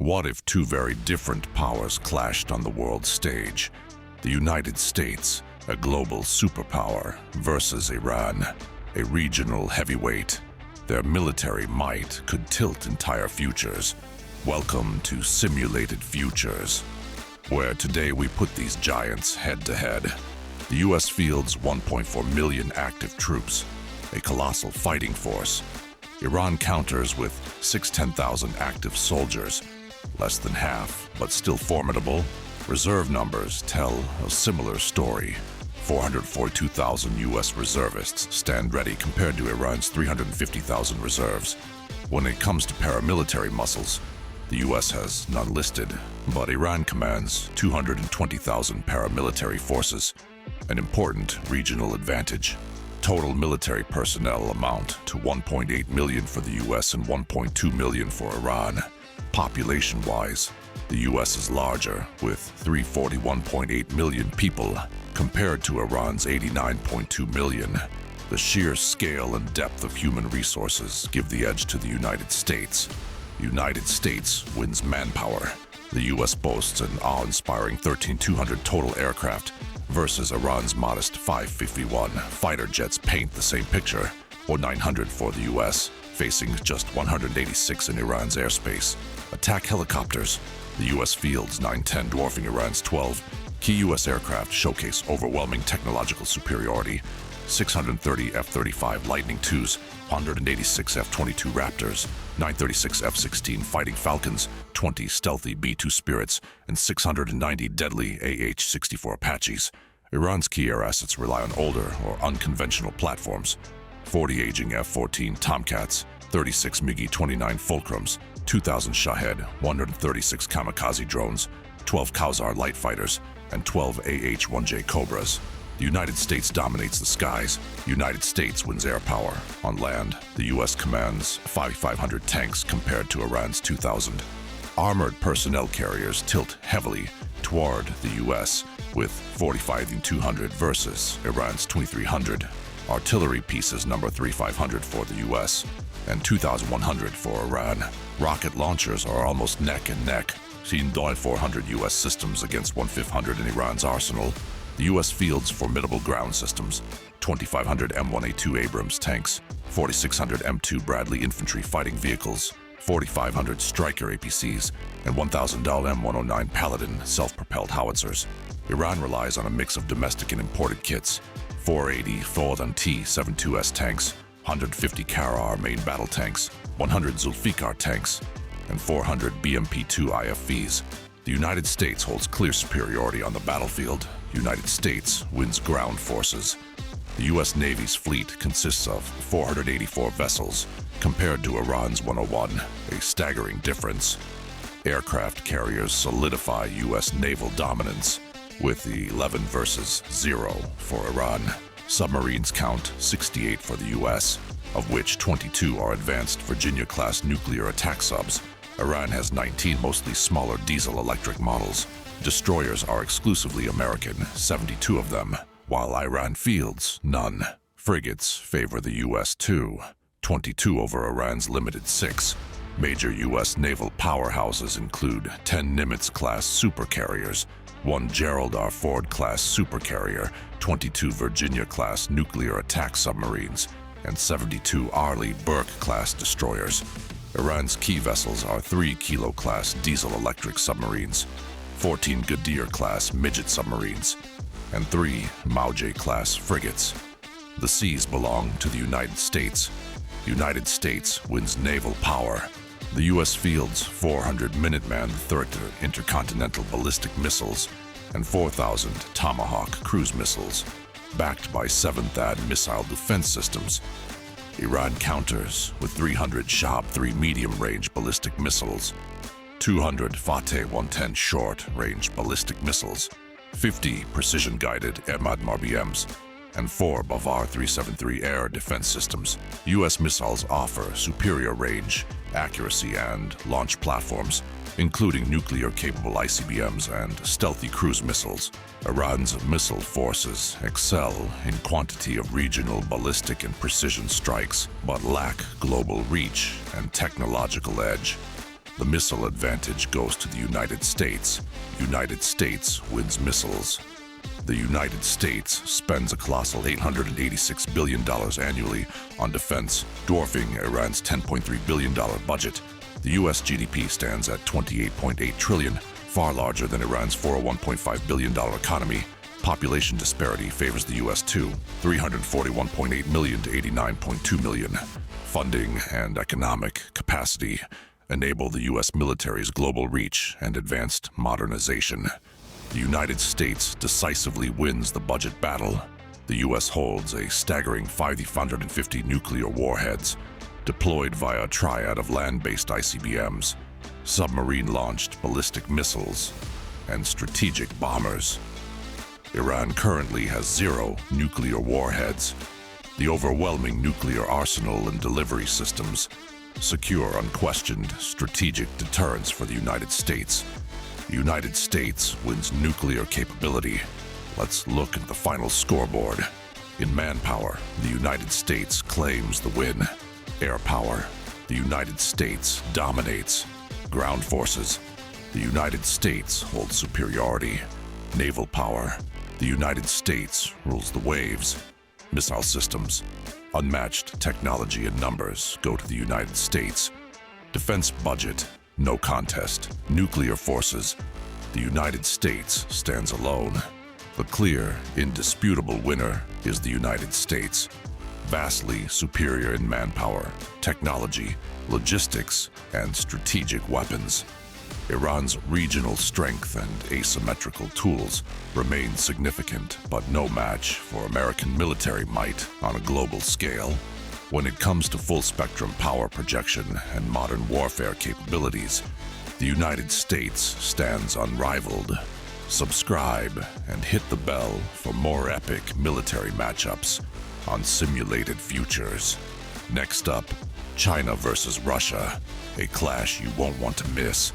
What if two very different powers clashed on the world stage? The United States, a global superpower, versus Iran, a regional heavyweight. Their military might could tilt entire futures. Welcome to Simulated Futures, where today we put these giants head-to-head. The U.S. fields 1.4 million active troops, a colossal fighting force. Iran counters with 10,000 active soldiers, less than half, but still formidable. Reserve numbers tell a similar story. 442,000 U.S. reservists stand ready compared to Iran's 350,000 reserves. When it comes to paramilitary muscles, the U.S. has none listed, but Iran commands 220,000 paramilitary forces, an important regional advantage. Total military personnel amount to 1.8 million for the U.S. and 1.2 million for Iran. Population-wise, the U.S. is larger, with 341.8 million people, compared to Iran's 89.2 million. The sheer scale and depth of human resources give the edge to the United States. The United States wins manpower. The U.S. boasts an awe-inspiring 13,200 total aircraft versus Iran's modest 551. Fighter jets paint the same picture, or 900 for the U.S., facing just 186 in Iran's airspace. Attack helicopters. The U.S. fields 910, dwarfing Iran's 12. Key U.S. aircraft showcase overwhelming technological superiority. 630 F-35 Lightning IIs, 186 F-22 Raptors, 936 F-16 Fighting Falcons, 20 stealthy B-2 Spirits, and 690 deadly AH-64 Apaches. Iran's key air assets rely on older or unconventional platforms. 40 aging F-14 Tomcats, 36 MiG-29 Fulcrums, 2,000 Shahed, 136 kamikaze drones, 12 Kausar light fighters, and 12 AH-1J Cobras. The United States dominates the skies. The United States wins air power. On land, the U.S. commands 5,500 tanks compared to Iran's 2,000. Armored personnel carriers tilt heavily toward the U.S., with 45,200 versus Iran's 2,300. Artillery pieces number 3,500 for the U.S. and 2,100 for Iran. Rocket launchers are almost neck and neck. Seen 400 U.S. systems against 1,500 in Iran's arsenal. The U.S. fields formidable ground systems, 2,500 M1A2 Abrams tanks, 4,600 M2 Bradley infantry fighting vehicles, 4,500 Stryker APCs, and 1,000 M109 Paladin self-propelled howitzers. Iran relies on a mix of domestic and imported kits, 480 Fordan T-72S tanks, 150 Karar main battle tanks, 100 Zulfikar tanks, and 400 BMP-2 IFVs. The United States holds clear superiority on the battlefield. United States wins ground forces. The U.S. Navy's fleet consists of 484 vessels, compared to Iran's 101, a staggering difference. Aircraft carriers solidify U.S. naval dominance, with the 11 versus 0 for Iran. Submarines count 68 for the U.S., of which 22 are advanced Virginia-class nuclear attack subs. Iran has 19 mostly smaller diesel-electric models. Destroyers are exclusively American, 72 of them, while Iran fields none. Frigates favor the U.S. too, 22 over Iran's limited 6. Major U.S. naval powerhouses include 10 Nimitz-class supercarriers, 1 Gerald R. Ford-class supercarrier, 22 Virginia-class nuclear attack submarines, and 72 Arleigh Burke-class destroyers. Iran's key vessels are 3 Kilo-class diesel-electric submarines, 14 Ghadir-class midget submarines, and 3 Mauj-class frigates. The seas belong to the United States. The United States wins naval power. The U.S. fields 400 Minuteman III intercontinental ballistic missiles and 4,000 Tomahawk cruise missiles, backed by 7 THAAD missile defense systems. Iran counters with 300 Shahab 3 medium-range ballistic missiles, 200 Fateh 110 short-range ballistic missiles, 50 precision-guided Ahmad-MRBMs, and 4 Bavar 373 air defense systems. U.S. missiles offer superior range, accuracy, and launch platforms, including nuclear-capable ICBMs and stealthy cruise missiles. Iran's missile forces excel in quantity of regional ballistic and precision strikes, but lack global reach and technological edge. The missile advantage goes to the United States. United States wins missiles. The United States spends a colossal $886 billion annually on defense, dwarfing Iran's $10.3 billion budget. The U.S. GDP stands at $28.8 trillion, far larger than Iran's $401.5 billion economy. Population disparity favors the U.S. too, 341.8 million to 89.2 million. Funding and economic capacity enable the U.S. military's global reach and advanced modernization. The United States decisively wins the budget battle. The U.S. holds a staggering 550 nuclear warheads, deployed via a triad of land-based ICBMs, submarine-launched ballistic missiles, and strategic bombers. Iran currently has 0 nuclear warheads. The overwhelming nuclear arsenal and delivery systems secure unquestioned strategic deterrence for the United States. The United States wins nuclear capability. Let's look at the final scoreboard. In manpower, the United States claims the win. Air power, the United States dominates. Ground forces, the United States holds superiority. Naval power, the United States rules the waves. Missile systems, unmatched technology and numbers go to the United States. Defense budget, no contest. Nuclear forces, the United States stands alone. The clear, indisputable winner is the United States. Vastly superior in manpower, technology, logistics, and strategic weapons. Iran's regional strength and asymmetrical tools remain significant, but no match for American military might on a global scale. When it comes to full-spectrum power projection and modern warfare capabilities, the United States stands unrivaled. Subscribe and hit the bell for more epic military matchups on Simulated Futures. Next up, China versus Russia, a clash you won't want to miss.